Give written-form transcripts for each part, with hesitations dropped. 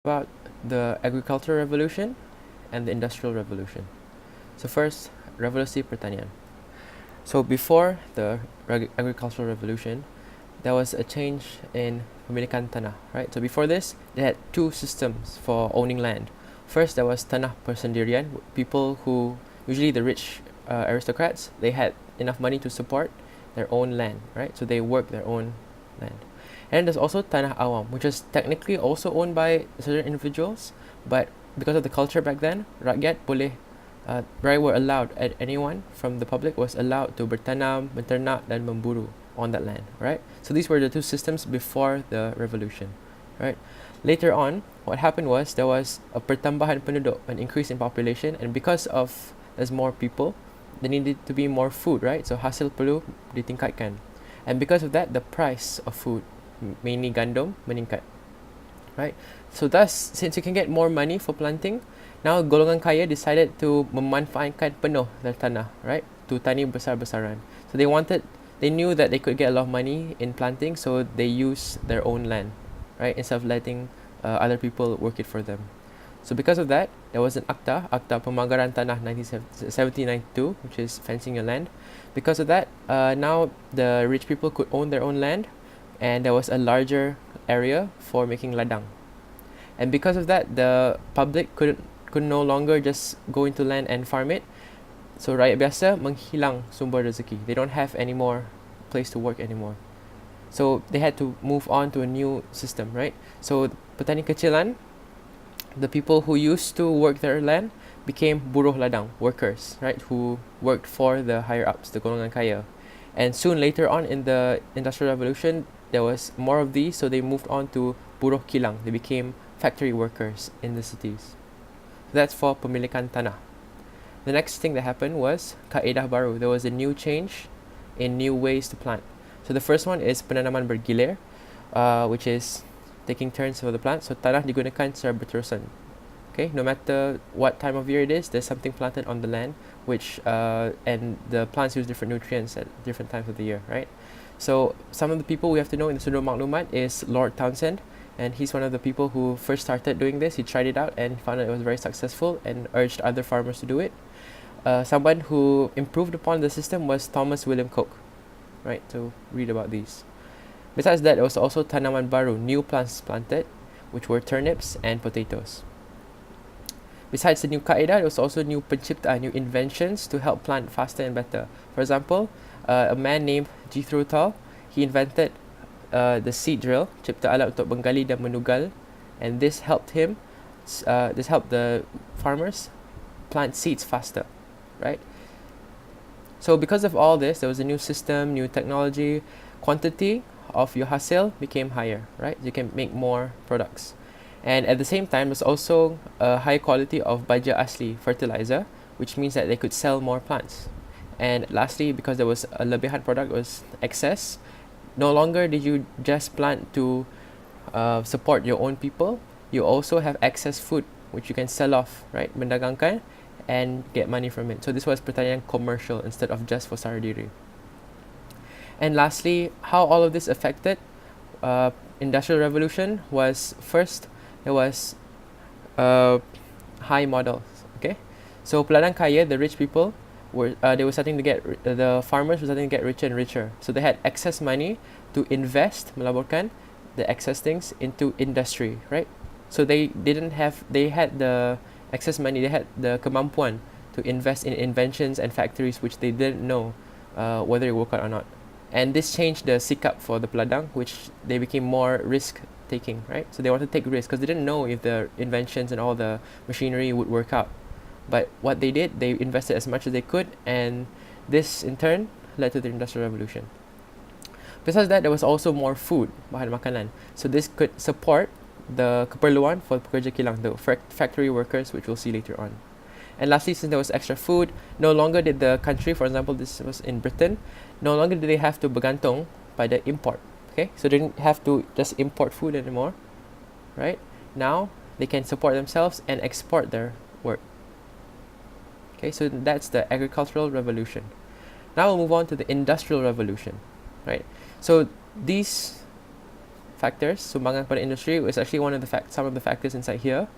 About the agricultural revolution and the industrial revolution. So first, Revolusi Pertanian. So before the agricultural revolution, there was a change in pemilikan tanah, right? So before this, they had two systems for owning land. First, there was tanah persendirian, people who, usually the rich aristocrats, they had enough money to support their own land, right? So they worked their own land. And there's also tanah awam, which is technically also owned by certain individuals, but because of the culture back then, rakyat boleh, were allowed, anyone from the public was allowed to bertanam, menternak dan memburu on that land, right? So these were the two systems before the revolution, right? Later on, what happened was there was a pertambahan penduduk, an increase in population, and because of there's more people, there needed to be more food, right? So hasil perlu ditingkatkan, and because of that, the price of food, mainly gandum, meningkat, right? So thus, since you can get more money for planting, now golongan kaya decided to memanfaatkan penuh dari tanah, right? To tani besar-besaran. So they knew that they could get a lot of money in planting, so they used their own land, right? Instead of letting other people work it for them. So because of that, there was an Akta Pemagaran Tanah 1792, which is fencing your land. Because of that, now the rich people could own their own land, and there was a larger area for making ladang. And because of that, the public could no longer just go into land and farm it. So rakyat biasa menghilang sumber rezeki. They don't have any more place to work anymore. So they had to move on to a new system, right? So petani kecilan, the people who used to work their land, became buruh ladang, workers, right? Who worked for the higher ups, the golongan kaya. And soon later on in the Industrial Revolution, there was more of these, so they moved on to buruh kilang. They became factory workers in the cities. So that's for pemilikan tanah. The next thing that happened was kaedah baru. There was a new change in new ways to plant. So the first one is penanaman bergilir, which is taking turns for the plant. So tanah digunakan secara berterusan. Okay, no matter what time of year it is, there's something planted on the land, which and the plants use different nutrients at different times of the year, right? So some of the people we have to know in the Sundar Maklumat is Lord Townsend, and he's one of the people who first started doing this. He tried it out and found that it was very successful and urged other farmers to do it. Someone who improved upon the system was Thomas William Coke, right? So read about these. Besides that, there was also tanaman baru, new plants planted, which were turnips and potatoes. Besides the new kaedah, there was also new penciptaan, new inventions to help plant faster and better. For example, a man named Jethro Tull, he invented the seed drill, cipta alat untuk menggali dan menugal, and this helped the farmers plant seeds faster, right? So because of all this, there was a new system, new technology, quantity of your hasil became higher, right? You can make more products. And at the same time, there's also a high quality of baja asli fertilizer, which means that they could sell more plants. And lastly, because there was a lebihan product, was excess, no longer did you just plant to support your own people, you also have excess food, which you can sell off, right? Mendagangkan and get money from it. So this was pertanian commercial instead of just for sara diri. And lastly, how all of this affected Industrial Revolution was first, there was high models, okay? So peladang kaya, the rich people, they were starting to the farmers were starting to get richer and richer. So they had excess money to invest, melaburkan the excess things into industry, right? So they had the excess money, they had the kemampuan to invest in inventions and factories which they didn't know whether it worked out or not. And this changed the sikap for the peladang, which they became more risk-taking, right? So they wanted to take risks because they didn't know if the inventions and all the machinery would work out. But what they did, they invested as much as they could, and this in turn led to the Industrial Revolution. Besides that, there was also more food, bahan makanan. So this could support the keperluan for pekerja kilang, the factory workers, which we'll see later on. And lastly, since there was extra food, no longer did the country, for example, this was in Britain, no longer did they have to bergantung pada import. Okay, so they didn't have to just import food anymore, right? Now they can support themselves and export their work. Okay, so that's the agricultural revolution. Now we'll move on to the Industrial Revolution, right? So these factors. Sumbangan pada industry was actually some of the factors inside here,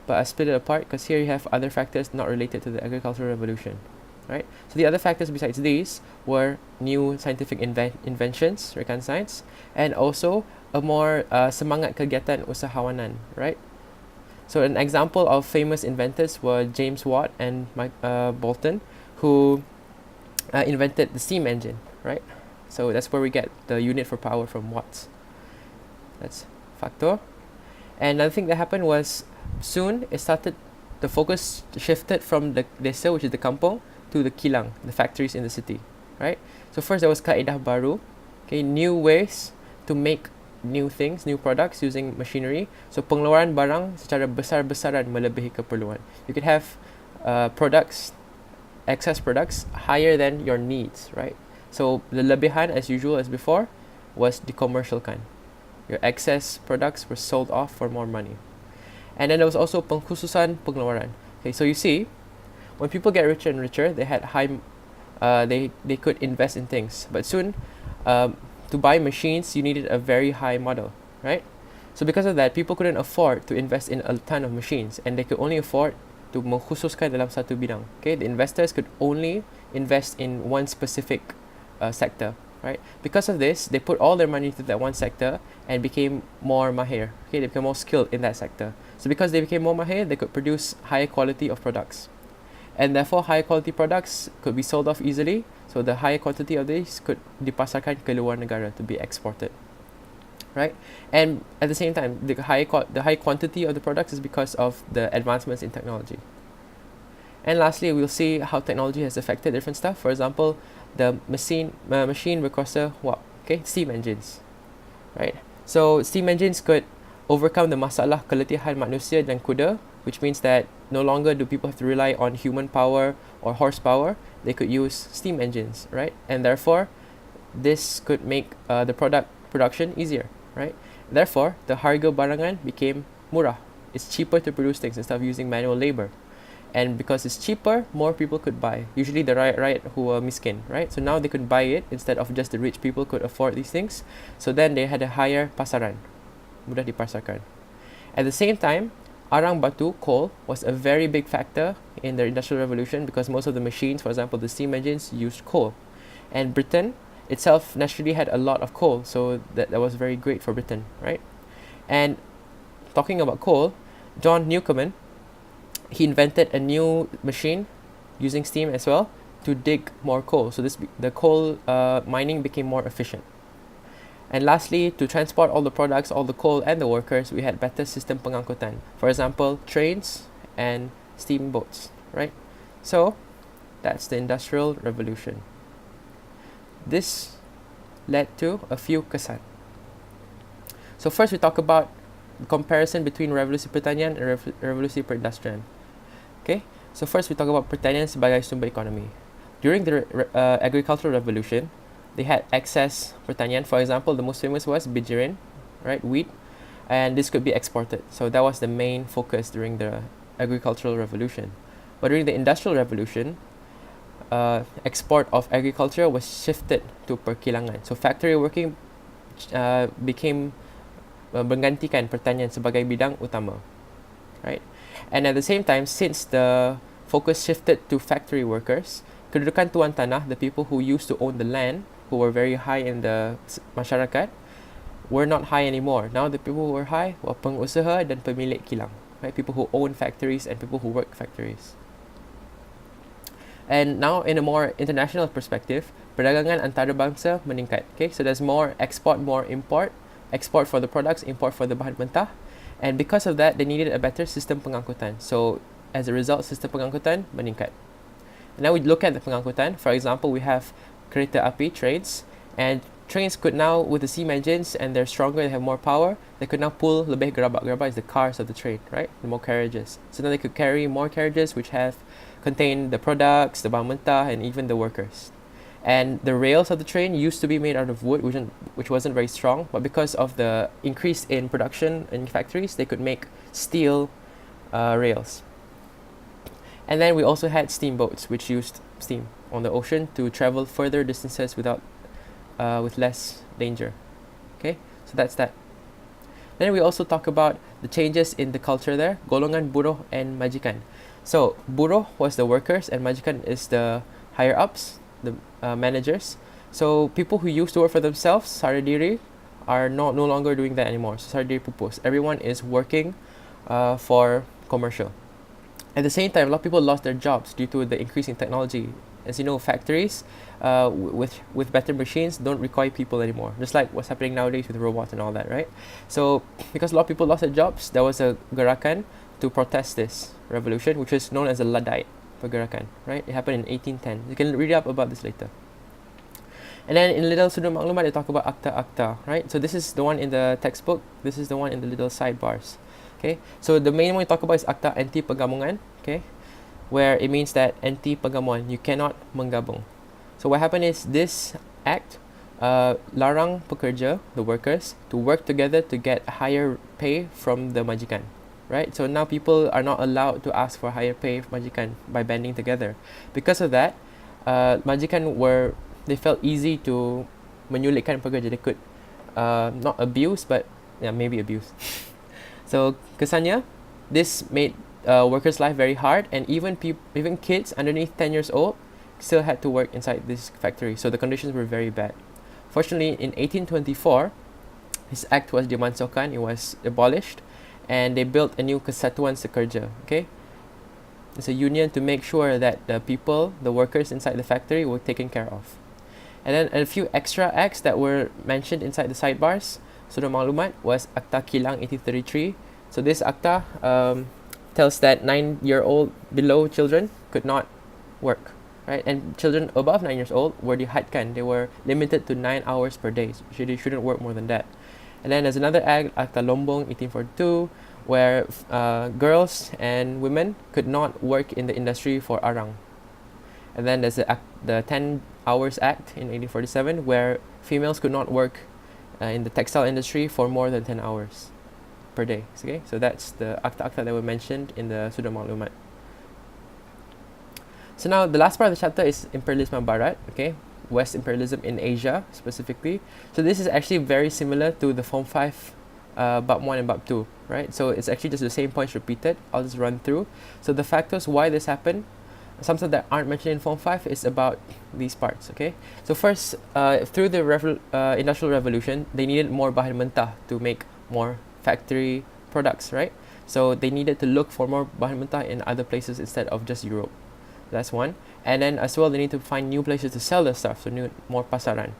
but I split it apart because here you have other factors not related to the agricultural revolution, right? So the other factors besides these were new scientific inventions, rekan science, and also a more semangat kegiatan usahawanan, right? So an example of famous inventors were James Watt and Bolton, who invented the steam engine, right? So that's where we get the unit for power from watts. That's factor. And another thing that happened was soon the focus shifted from the desa, which is the kampung, to the kilang, the factories in the city, right? So first there was kaedah baru, okay, new ways to make new things, new products using machinery. So pengeluaran barang secara besar-besaran melebihi keperluan. You could have excess products higher than your needs, right? So the lebihan, as usual as before, was dicommercialkan. Your excess products were sold off for more money. And then there was also pengkhususan pengeluaran. Okay, so you see, when people get richer and richer, they had they could invest in things. But soon, to buy machines, you needed a very high model, right? So because of that, people couldn't afford to invest in a ton of machines, and they could only afford to mengkhususkan dalam satu bidang. Okay, the investors could only invest in one specific sector, right? Because of this, they put all their money into that one sector and became more mahir. Okay, they became more skilled in that sector. So because they became more mahir, they could produce higher quality of products, and therefore higher quality products could be sold off easily. So the higher quantity of these could dipasarkan ke luar negara to be exported, right? And at the same time, the high quantity of the products is because of the advancements in technology. And lastly, we'll see how technology has affected different stuff. For example, the machine berkuasa wap, okay, steam engines, right? So steam engines could overcome the masalah keletihan manusia dan kuda, which means that no longer do people have to rely on human power or horsepower. They could use steam engines, right? And therefore, this could make the production easier, right? Therefore, the harga barangan became murah. It's cheaper to produce things instead of using manual labor. And because it's cheaper, more people could buy. Usually the rakyat who were miskin, right? So now they could buy it instead of just the rich people could afford these things. So then they had a higher pasaran. Mudah dipasarkan. At the same time, arang batu, coal, was a very big factor in the Industrial Revolution because most of the machines, for example, the steam engines, used coal. And Britain itself naturally had a lot of coal, so that was very great for Britain, right? And talking about coal, John Newcomen, he invented a new machine using steam as well to dig more coal. So the coal mining became more efficient. And lastly, to transport all the products, all the coal and the workers, we had better system pengangkutan. For example, trains and steamboats, right? So that's the Industrial Revolution. This led to a few kesan. So first we talk about the comparison between Revolusi Pertanian and Revolusi Perindustrian. Okay, so first we talk about Pertanian sebagai sumber ekonomi. During the agricultural revolution, they had excess pertanian. For example, the most famous was bijirin, right, wheat, and this could be exported. So that was the main focus during the agricultural revolution. But during the industrial revolution, export of agriculture was shifted to perkilangan. So factory working became menggantikan pertanian sebagai bidang utama, right? And at the same time, since the focus shifted to factory workers, kedudukan tuan tanah, the people who used to own the land, who were very high in the masyarakat, were not high anymore. Now the people who were high were pengusaha dan pemilik kilang, right? People who own factories and people who work factories. And now in a more international perspective, perdagangan antarabangsa meningkat. Okay, so there's more export, more import. Export for the products, import for the bahan mentah. And because of that, they needed a better system pengangkutan. So as a result, system pengangkutan meningkat. And now we look at the pengangkutan. For example, we have kereta api, trains. And trains could now, with the steam engines, and they're stronger, they have more power, they could now pull lebih gerabak. Gerabak is the cars of the train, right? The more carriages. So now they could carry more carriages which contain the products, the bahan mentah, and even the workers. And the rails of the train used to be made out of wood, which wasn't very strong, but because of the increase in production in factories, they could make steel rails. And then we also had steamboats, which used steam on the ocean to travel further distances with less danger. Okay, so that's that. Then we also talk about the changes in the culture there, golongan buruh and majikan. So buruh was the workers and majikan is the higher ups, the managers. So people who used to work for themselves, saradiri, are no longer doing that anymore. So saradiri pupus. Everyone is working for commercial. At the same time, a lot of people lost their jobs due to the increase in technology. As you know, factories with better machines don't require people anymore. Just like what's happening nowadays with robots and all that, right? So because a lot of people lost their jobs, there was a gerakan to protest this revolution, which is known as the Ladai Pergerakan, right? It happened in 1810. You can read up about this later. And then in little sudut maklumat, they talk about akta-akta, right? So this is the one in the textbook. This is the one in the little sidebars. Okay, so the main one we talk about is akta anti pergamungan, okay, where it means that anti pergamuan, you cannot menggabung. So what happened is this act larang pekerja, the workers, to work together to get higher pay from the majikan, right? So now people are not allowed to ask for higher pay from majikan by banding together. Because of that, majikan they felt easy to menyulitkan pekerja. They could not abuse, but yeah, maybe abuse. So kesannya, this made workers' life very hard, and even kids underneath 10 years old still had to work inside this factory. So the conditions were very bad. Fortunately, in 1824, this act was dimansuhkan, it was abolished, and they built a new Kesatuan Sekerja. Okay, it's a union to make sure that the people, the workers inside the factory, were taken care of. And then a few extra acts that were mentioned inside the sidebars. So the maklumat was Akta Kilang 1833. So this akta tells that 9-year-old below children could not work, right? And children above 9 years old were dihadkan. They were limited to 9 hours per day. So they shouldn't work more than that. And then there's another act, Akta Lombong 1842, where girls and women could not work in the industry for arang. And then there's the 10 Hours Act in 1847, where females could not work in the textile industry for more than 10 hours per day. Okay, so that's the akta-akta that were mentioned in the Sudut Maklumat. So now the last part of the chapter is Imperialisme Barat, okay, West imperialism in Asia specifically. So this is actually very similar to the Form 5 Bab 1 and Bab 2, right? So it's actually just the same points repeated. I'll just run through. So the factors why this happened, something that aren't mentioned in Form 5 is about these parts, okay? So first, through the Industrial Revolution, they needed more bahan mentah to make more factory products, right? So they needed to look for more bahan mentah in other places instead of just Europe. That's one. And then as well, they need to find new places to sell their stuff, so more pasaran.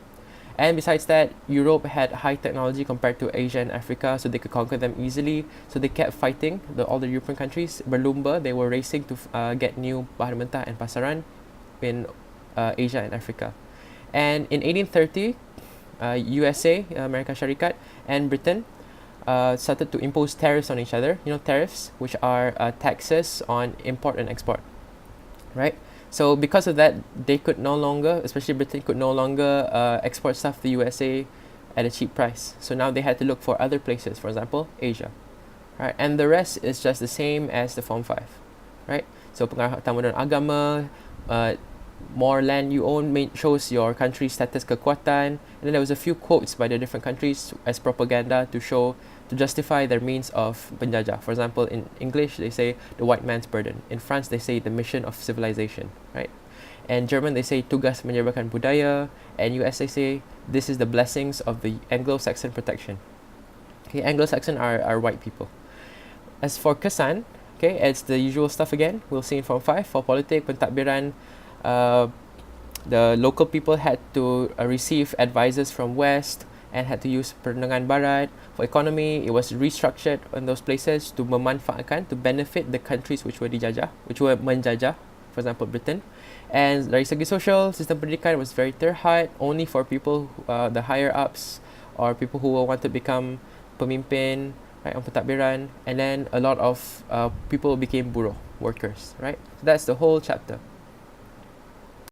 And besides that, Europe had high technology compared to Asia and Africa, so they could conquer them easily. So they kept fighting, all the European countries, berlumba, they were racing to get new bahan mentah and pasaran in Asia and Africa. And in 1830, USA, American Sharikat, and Britain started to impose tariffs on each other. You know, tariffs, which are taxes on import and export, right? So because of that, they could no longer, especially Britain, could no longer export stuff to the USA at a cheap price. So now they had to look for other places, for example, Asia, right? And the rest is just the same as the Form 5, right? So pengaruh utama dan agama, more land you own shows your country's status kekuatan. And then there was a few quotes by the different countries as propaganda to justify their means of penjajah. For example, in English, they say the white man's burden. In France, they say the mission of civilization, right? And German, they say tugas menyebarkan budaya. And US, they say this is the blessings of the Anglo-Saxon protection. Okay, Anglo-Saxon are white people. As for kesan, okay, it's the usual stuff again. We'll see in Form 5. For politik, pentadbiran, the local people had to receive advisors from West and had to use perdagangan barat. For economy, it was restructured in those places to memanfaatkan, to benefit the countries which were menjajah, for example, Britain. And dari segi social, sistem pendidikan was very terhad, only for people, the higher ups, or people who want to become pemimpin, right, on pentadbiran. And then a lot of people became buruh, workers, right? So that's the whole chapter.